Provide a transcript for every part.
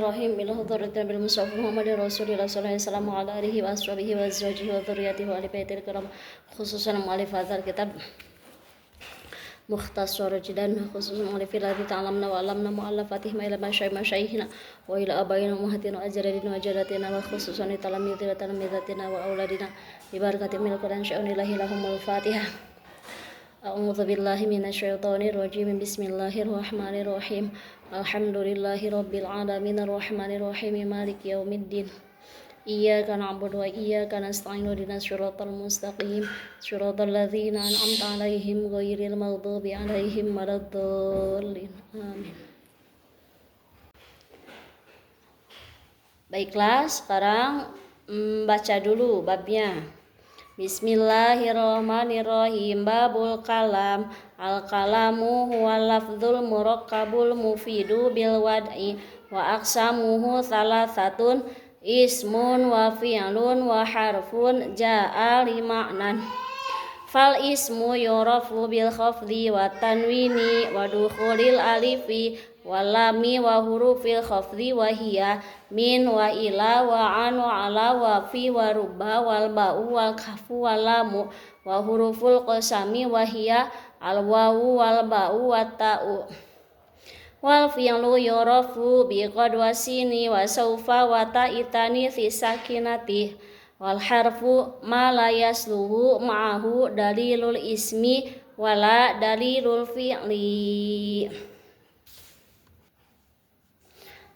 Bismillahirrahmanirrahim. Ila hadratin bil mustafa Muhammadin Rasulillah sallallahu alaihi wasallam wa ala alihi wa ashabihi wa azwajihi wa dzurriyyatihi wa ali baitil kiram, khususan mu'allif hadzal kitab mukhtasar jidan, khususan mu'allif ladzi ta'lamna wa 'allamna mu'allafatihim ila masyayikhina wa ila abaina wa ummahatina wa ajradina wa jaddatina wa khususan talamidina wa talamidatina wa auladina bi barakatil Qur'an sya'unillahi lahumul Fatihah. A'udzu billahi minasyaitonir rajim. Bismillahirrahmanirrahim. Alhamdulillahi rabbil alamin arrahmanir rahim maliki yaumiddin. Iyyaka na'budu wa iyyaka nasta'in ihdinas siratal mustaqim siratal ladzina an'amta 'alaihim ghairil maghdubi 'alaihim waladdallin. Amin. Baiklah, sekarang baca dulu babnya. Bismillahirrahmanirrahim. Babul kalam. Al-kalamu huwa lafdzul murakkabul mufidu bil wad'i wa aqsamuhu salasatun ismun wa fi'lun wa harfun ja'a li ma'nan. Fal ismu yurafu bil khafdi wa tanwini wa dukhulil alifi wa lami wa hurufil khafdi wa hiya min wa ila wa an wa ala wa fi wa rubba wal ba'u wal kafu wal lamu wa huruful qasami wa hiya al wawu wal ba'u wa ta'u. Wal fi'lu yurafu bi qad wasini wa saufa wa ta'itani fi sakinati wal harfu ma la yasluhu ma'ahu dalilul ismi wala dalilul fi'li.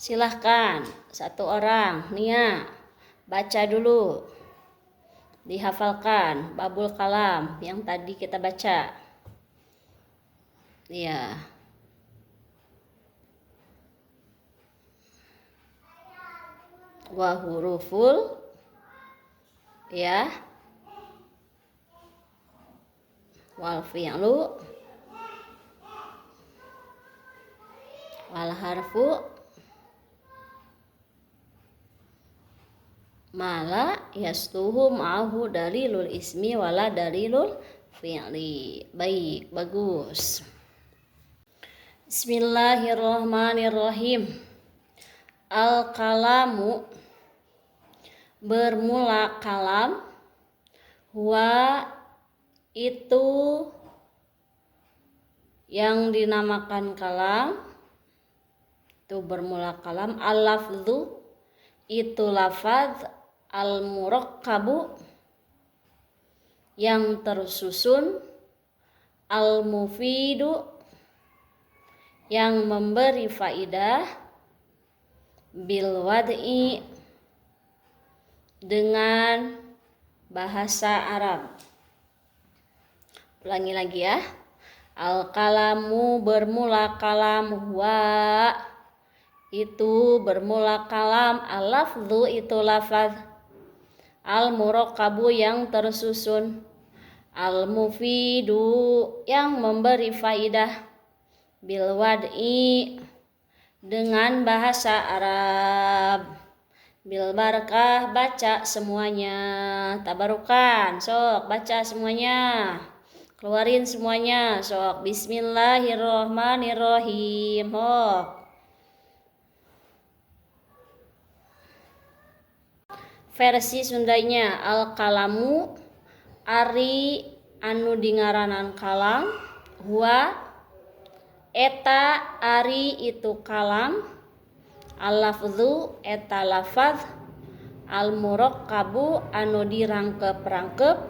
Silahkan satu orang, Nia, baca dulu, dihafalkan babul kalam yang tadi kita baca. Iya. Wa huruful, ya, wal fi'lu, wal harfu, mala yastuhu ma'ahu dalilul ismi wala dalilul fi'li. Baik, bagus. Bismillahirrahmanirrahim. Al-kalamu, bermula kalam, huwa, itu yang dinamakan kalam, itu bermula kalam. Al-lafdhu, itu lafaz. Al-murakkabu, yang tersusun. Al-mufidu, yang memberi faidah. Bil wad'i, dengan bahasa Arab. Ulangi lagi ya. Al-kalamu, bermula kalam. Huwa, itu bermula kalam. Al-lafdhu, itu lafaz. Al-murakkabu, yang tersusun. Al-mufidu, yang memberi faidah. Bil wad'i, dengan bahasa Arab. Bil barakah, baca semuanya. Tabarukan, sok baca semuanya. Keluarin semuanya, sok. Bismillahirrahmanirrahim. Hok. Versi Sundanya, al-kalamu, ari anu dingaranan kalam. Huwa, eta ari itu kalam. Al-lafdhu, eta lafaz. Al-murakkabu, anu dirangkep-rangkep.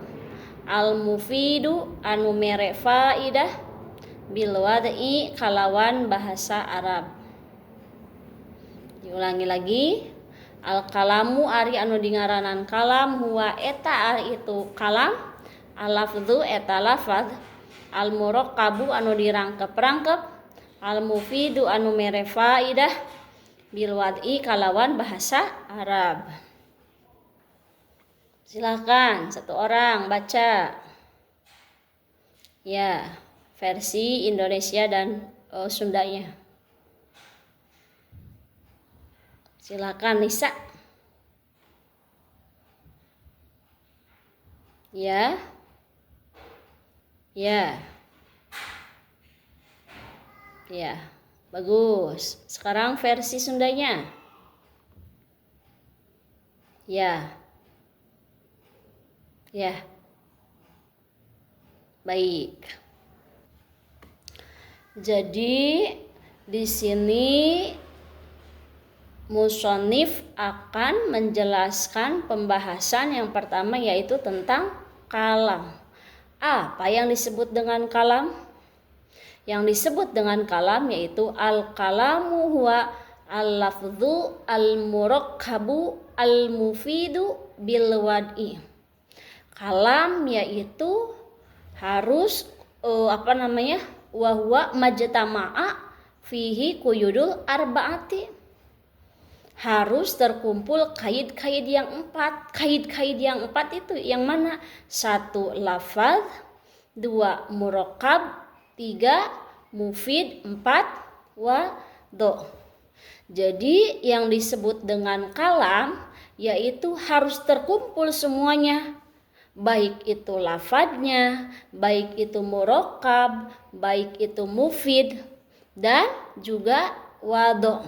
Al-mufidu, anu mere faidah. Bil wad'i, kalawan bahasa Arab. Diulangi lagi. Al-kalamu, ari anu dingaranan kalam. Huwa, eta ari itu kalam. Al-lafdhu, eta lafaz. Al-murakkabu, anu dirangkep-rangkep. Al-mufidu, anu mere faidah. Bil wad'i, kalawan bahasa Arab. Silakan satu orang baca. Ya, versi Indonesia dan Sundanya. Silakan Nisa. Ya. Ya. Ya. Bagus. Sekarang versi Sundanya. Ya. Ya. Baik. Jadi di sini musonif akan menjelaskan pembahasan yang pertama yaitu tentang kalam. Apa yang disebut dengan kalam? Yang disebut dengan kalam yaitu al-kalamu huwa al-lafdhu al-murakkabu al-mufidu bil wad'i. Kalam yaitu harus wahwa majtama'a fihi kuyudul arba'ati, harus terkumpul kaid-kaid yang empat. Kaid-kaid yang empat itu yang mana? 1 lafaz, 2 murakkab, 3 mufid, 4 wadho. Jadi yang disebut dengan kalam yaitu harus terkumpul semuanya, baik itu lafadznya, baik itu murakkab, baik itu mufid, dan juga wadho.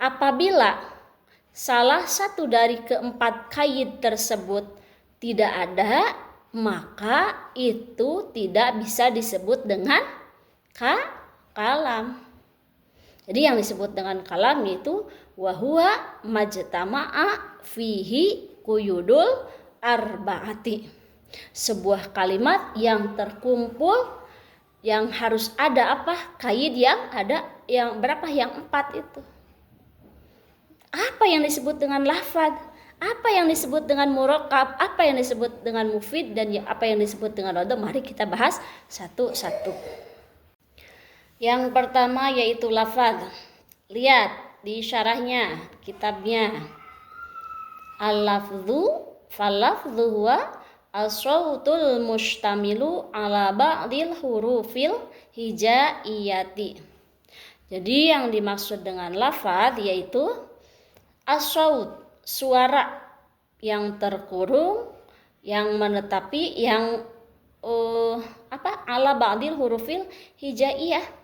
Apabila salah satu dari keempat kaid tersebut tidak ada, maka itu tidak bisa disebut dengan kalam. Jadi yang disebut dengan kalam itu wahuwa majtama'a fihi kuyudul arba'ati. Sebuah kalimat yang terkumpul yang harus ada kaid yang ada yang berapa? Yang 4 itu. Apa yang disebut dengan lafaz? Apa yang disebut dengan murakkab? Apa yang disebut dengan mufid? Dan apa yang disebut dengan wadho? Mari kita bahas satu-satu. Yang pertama yaitu lafaz. Lihat di syarahnya, kitabnya. Al-lafdhu fal-lafdhu huwa as-sawtul mustamilu ala ba'dil hurufil hijaiyati. Jadi yang dimaksud dengan lafaz yaitu as-sawt, suara yang terkurung, yang menetapi, yang ala ba'dil hurufil hijaiyah,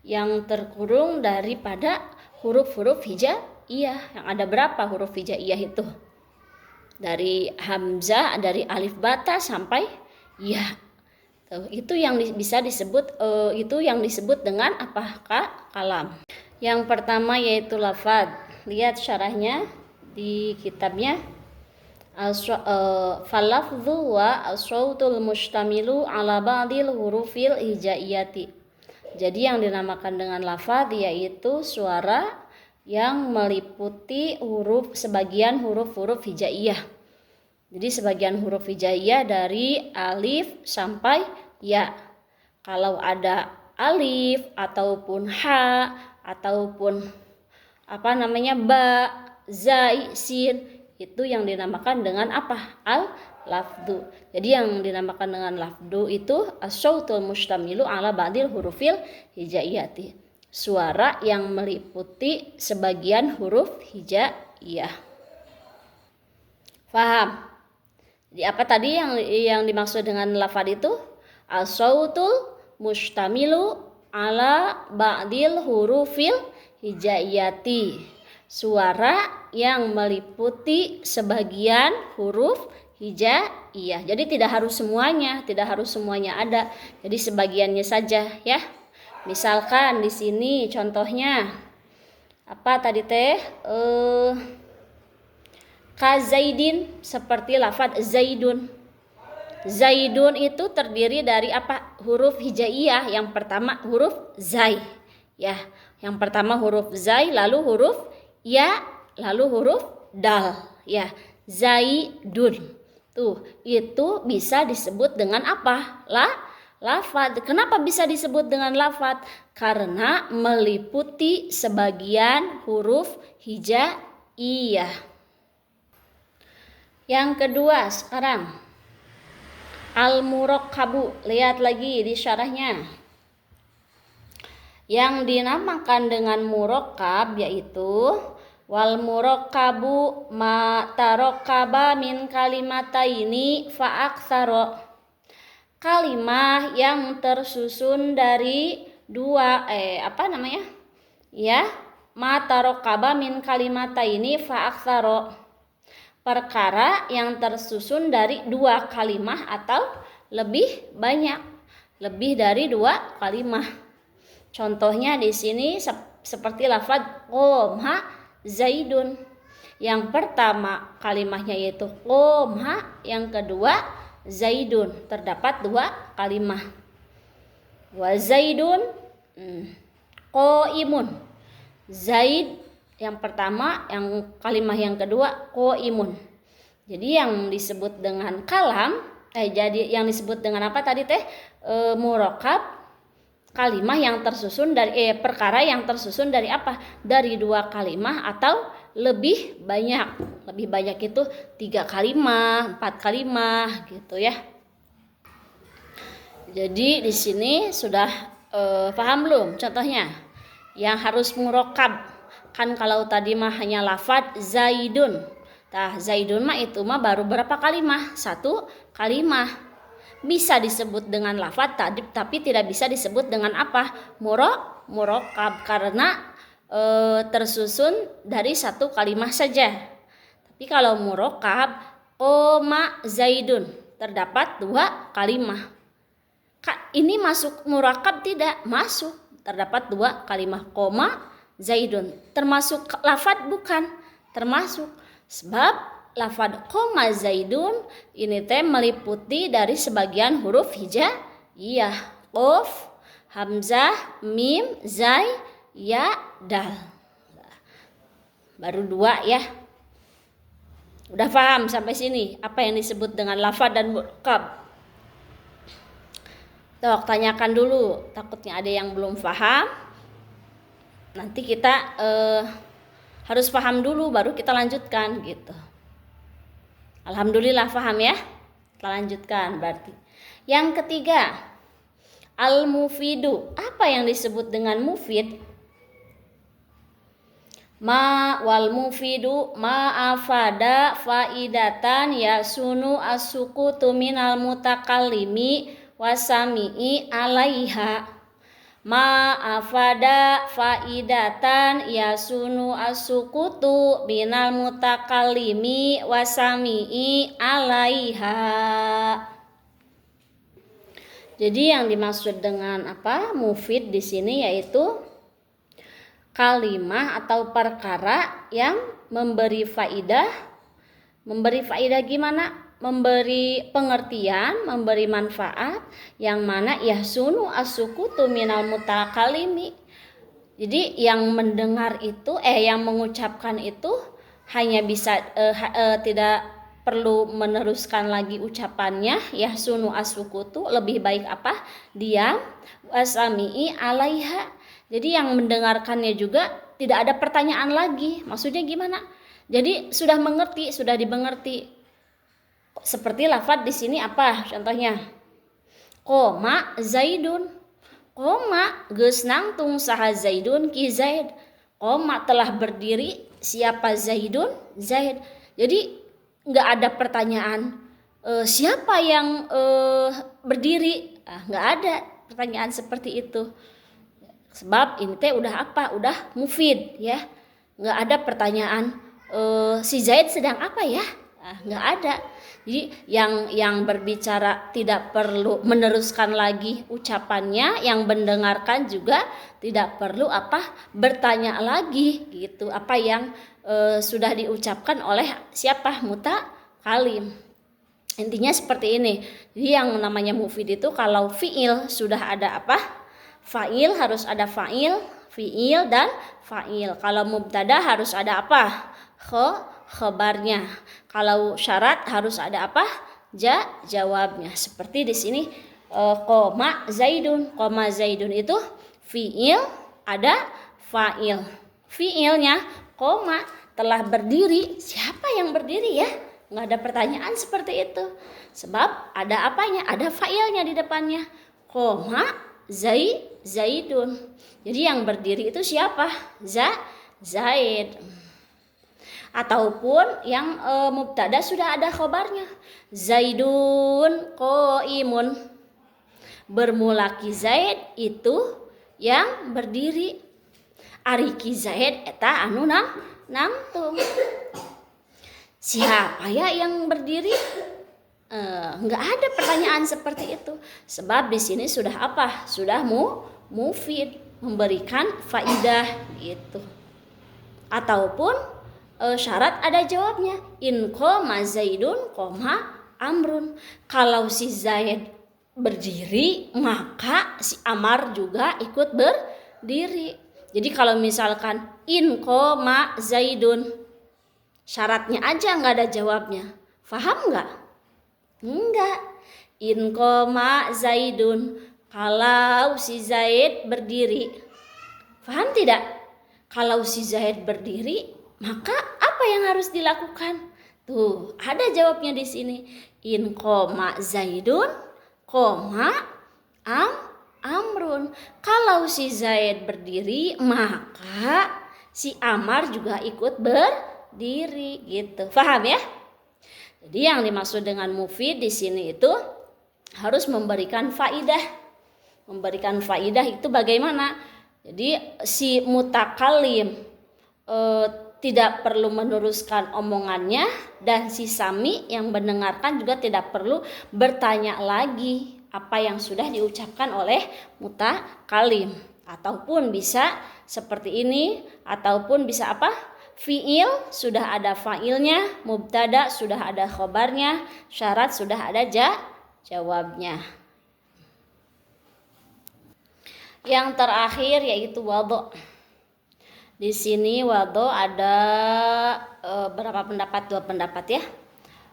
yang terkurung daripada huruf-huruf hijaiyah. Yang ada berapa huruf hijaiyah itu? Dari hamzah, dari alif bata sampai ya. Itu yang bisa disebut itu yang disebut dengan kalam. Yang pertama yaitu lafaz. Lihat syarahnya di kitabnya. Fal-lafdhu wa as-sawtul mustamilu ala ba'dil hurufil hijaiyati. Jadi yang dinamakan dengan lafaz yaitu suara yang meliputi sebagian huruf-huruf hijaiyah. Jadi sebagian huruf hijaiyah dari alif sampai ya. Kalau ada alif ataupun ha ataupun ba, zai, sin, itu yang dinamakan dengan al-lafdhu. Jadi yang dinamakan dengan lafdhu itu as-sawtul mustamilu ala ba'dil hurufil hijaiyati. Suara yang meliputi sebagian huruf hijaiyah. Faham? Jadi apa tadi yang dimaksud dengan lafaz itu? As-sawtul mustamilu ala ba'dil hurufil hijaiyati. Suara yang meliputi sebagian huruf hijaiyah. Jadi tidak harus semuanya ada. Jadi sebagiannya saja ya. Misalkan di sini contohnya apa tadi teh? Kazaidin, seperti lafaz zaidun. Zaidun itu terdiri dari huruf hijaiyah. Yang pertama huruf zai ya. Yang pertama huruf zai, lalu huruf ya, lalu huruf dal ya. Zaidun. Tuh, itu bisa disebut dengan lafaz. Kenapa bisa disebut dengan lafaz? Karena meliputi sebagian huruf hijaiyah. Yang kedua sekarang al-murakkabu. Lihat lagi di syarahnya. Yang dinamakan dengan murakkab yaitu wal murakkabu ma tarakkaba min kalimataini fa aktsara. Kalimah yang tersusun dari dua ma tarakkaba min kalimataini fa aktsara. perkara yang tersusun dari 2 kalimah atau lebih banyak, lebih dari 2 kalimah. Contohnya di sini seperti lafaz qoma Zaidun. Yang pertama kalimahnya yaitu qoma, yang kedua Zaidun. Terdapat 2 kalimah. Wa Zaidun qaimun. Zaid yang pertama, yang kalimah yang kedua qaimun. Jadi yang disebut dengan kalam, yang disebut dengan apa tadi teh? Murakkab, kalimah yang tersusun dari perkara yang tersusun dari apa? Dari 2 kalimah atau lebih banyak. Lebih banyak itu 3 kalimah, 4 kalimah gitu ya. Jadi di sini sudah paham belum contohnya? Yang harus murakkab. Kan kalau tadi mah hanya lafaz Zaidun. Nah, Zaidun mah itu mah baru berapa kalimah? 1 kalimah. Bisa disebut dengan lafaz tadi, tapi tidak bisa disebut dengan apa? Murakkab karena tersusun dari 1 kalimah saja. Tapi kalau murakkab, qoma Zaidun, terdapat 2 kalimah. Ini masuk murakkab tidak? Masuk. Terdapat 2 kalimah qoma Zaidun. Termasuk lafaz bukan? Termasuk. Sebab lafaz qoma Zaidun ini teh meliputi dari sebagian huruf hijaiyah. Qaf, hamzah, mim, zai, ya, dal. Baru 2 ya. Udah paham sampai sini apa yang disebut dengan lafaz dan murakkab? Tuh, tanyakan dulu, takutnya ada yang belum paham. Nanti kita harus paham dulu baru kita lanjutkan gitu. Alhamdulillah paham ya. Kita lanjutkan berarti. Yang ketiga, al-mufidu. Apa yang disebut dengan mufid? Ma wal mufidu ma afada faidatan yasunu as-sukutu minal mutakallimi wasami'i alaiha. Ma afada faidatan yasunu as-sukutu minal mutakallimi wasami'i alaiha. Jadi yang dimaksud dengan apa? Mufid di sini yaitu kalimah atau perkara yang memberi faidah. Memberi faidah gimana? Memberi pengertian, memberi manfaat, yang mana yahsunu as-sukutu minal mutakalimi. Jadi yang mendengar itu yang mengucapkan itu hanya bisa tidak perlu meneruskan lagi ucapannya. Yahsunu as-sukutu, lebih baik apa? Diam. Wasami'i alaiha. Jadi yang mendengarkannya juga tidak ada pertanyaan lagi. Maksudnya gimana? Jadi sudah mengerti, sudah dimengerti. Seperti lafaz di sini apa contohnya? Qoma Zaidun. Qoma geus nangtung saha Zaidun ki Zaid. Qoma telah berdiri siapa Zaidun? Zaid. Jadi enggak ada pertanyaan siapa yang berdiri? Enggak ada pertanyaan seperti itu. Sebab ini teh udah apa? Udah mufid ya. Enggak ada pertanyaan si Zaid sedang apa ya? Enggak ada. Jadi yang berbicara tidak perlu meneruskan lagi ucapannya, yang mendengarkan juga tidak perlu bertanya lagi gitu apa yang sudah diucapkan oleh siapa? Mutakalim. Intinya seperti ini. Jadi yang namanya mufid itu kalau fiil sudah ada apa? Fa'il harus ada fa'il, fiil dan fa'il. Kalau mubtada harus ada apa? Khabarnya. Kalau syarat harus ada apa? Jawabnya. Seperti di sini qoma Zaidun. Qoma Zaidun itu fiil ada fa'il. Fiilnya qoma, telah berdiri. Siapa yang berdiri ya? Nggak ada pertanyaan seperti itu. Sebab ada apanya? Ada fa'ilnya di depannya. Qoma Zaidun. Jadi yang berdiri itu siapa? Zaid. Ataupun yang mubtada sudah ada khobarnya. Zaidun qaimun. Bermula ki Zaid itu yang berdiri. Ari ki Zaid eta anu nangtung. Siapa ya yang berdiri? Nggak ada pertanyaan seperti itu. Sebab di sini sudah apa? Sudah mufid, memberikan faidah gitu. Ataupun syarat ada jawabnya. In qoma Zaidun koma Amrun. Kalau si Zaid berdiri, maka si Amar juga ikut berdiri. Jadi kalau misalkan in qoma Zaidun, syaratnya aja nggak ada jawabnya. Faham nggak? Enggak. In qoma Zaidun, kalau si Zaid berdiri. Faham tidak? Kalau si Zaid berdiri, maka apa yang harus dilakukan? Tuh, ada jawabnya di sini. In qoma Zaidun, koma Amrun. Kalau si Zaid berdiri, maka si Amar juga ikut berdiri gitu. Faham ya? Jadi yang dimaksud dengan mufid di sini itu harus memberikan faidah. Memberikan faidah itu bagaimana? Jadi si mutakalim tidak perlu meneruskan omongannya, dan si sami yang mendengarkan juga tidak perlu bertanya lagi apa yang sudah diucapkan oleh mutakalim. Ataupun bisa seperti ini, ataupun bisa apa? Fi'il sudah ada fa'ilnya, mubtada sudah ada khobarnya, syarat sudah ada jawabnya. Yang terakhir yaitu wadho. Di sini wadho ada berapa pendapat? 2 pendapat ya.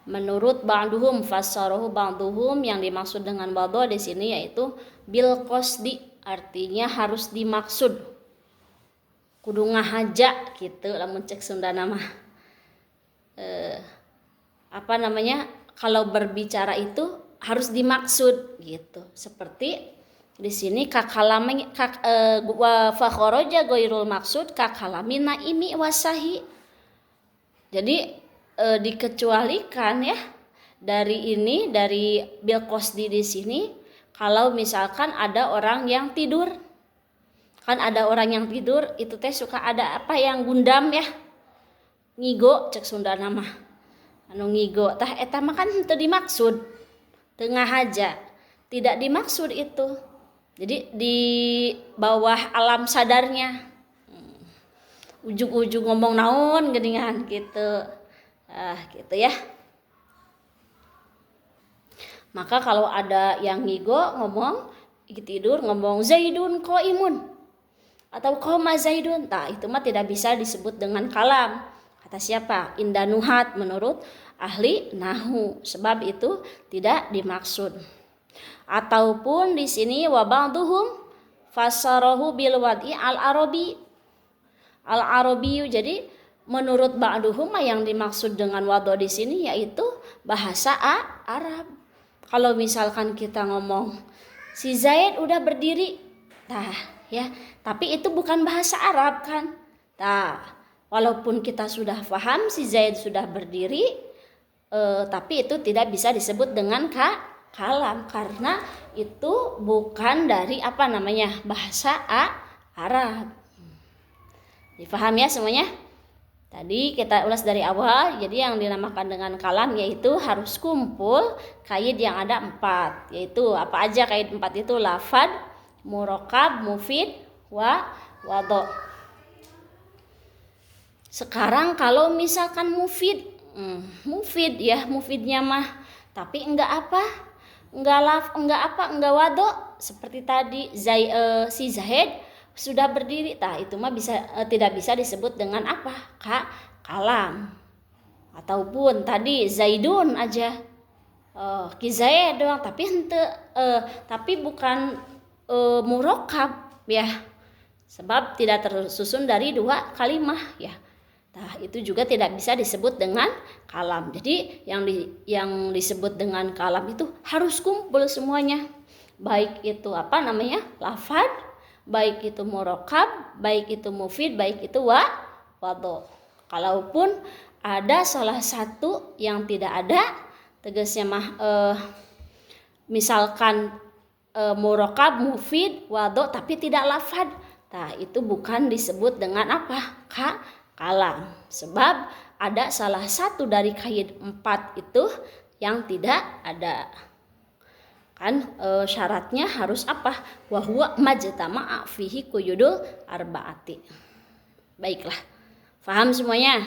Menurut ba'duhum fassarahu ba'duhum, yang dimaksud dengan wadho di sini yaitu bil qasdi, artinya harus dimaksud. Kudu ngahaja gitu lamun cek Sunda nama. Kalau berbicara itu harus dimaksud gitu. Seperti di sini kakalami wa fakharaja ghairul maksud kakalami naimi wasahi. Jadi dikecualikan ya dari bil qasdi di sini kalau misalkan ada orang yang tidur. Kan ada orang yang tidur itu teh suka ada apa yang gundam ya. Ngigo cek Sunda nama. Anu ngigo tah eta mah kan teu dimaksud. Tengah aja. Tidak dimaksud itu. Jadi di bawah alam sadarnya. Ujug-ujug ngomong naon geuningan gitu. Gitu ya. Maka kalau ada yang ngigo ngomong tidur ngomong Zaidun qaimun atau qoma Zaidun, itu mah tidak bisa disebut dengan kalam. Kata siapa? Indanuhat menurut ahli nahwu, sebab itu tidak dimaksud. Ataupun di sini wa ba'duhum fassarahu bil wad'i al-arabi. Al-arabi, jadi menurut ba'duhum yang dimaksud dengan wadho di sini yaitu bahasa Arab. Kalau misalkan kita ngomong si Zaid udah berdiri, ya, tapi itu bukan bahasa Arab kan? Walaupun kita sudah paham si Zaid sudah berdiri, tapi itu tidak bisa disebut dengan kalam karena itu bukan dari bahasa Arab. Difaham ya semuanya? Tadi kita ulas dari awal. Jadi yang dinamakan dengan kalam yaitu harus kumpul kaid yang ada 4. Yaitu apa aja kaid 4 itu? Lafad, murokab, mufid, wadho. Sekarang kalau misalkan mufid ya, mufidnya mah tapi enggak wadho seperti tadi si Zaid sudah berdiri, itu mah tidak bisa disebut dengan kalam. Ataupun tadi Zaidun aja, ki Zaid doang, tapi bukan murokab ya, sebab tidak tersusun dari 2 kalimah ya. Itu juga tidak bisa disebut dengan kalam. Jadi yang disebut dengan kalam itu harus kumpul semuanya, baik itu lafad, baik itu murokab, baik itu mufid, baik itu wadho. Kalaupun ada salah satu yang tidak ada, tegasnya misalkan murokab, mufid, wadho tapi tidak lafad, itu bukan disebut dengan kalam. Sebab ada salah satu dari kaid 4 itu yang tidak ada. Kan syaratnya harus apa? Wa huwa majtama'a fihi quyudul arbaati. Baiklah. Paham semuanya?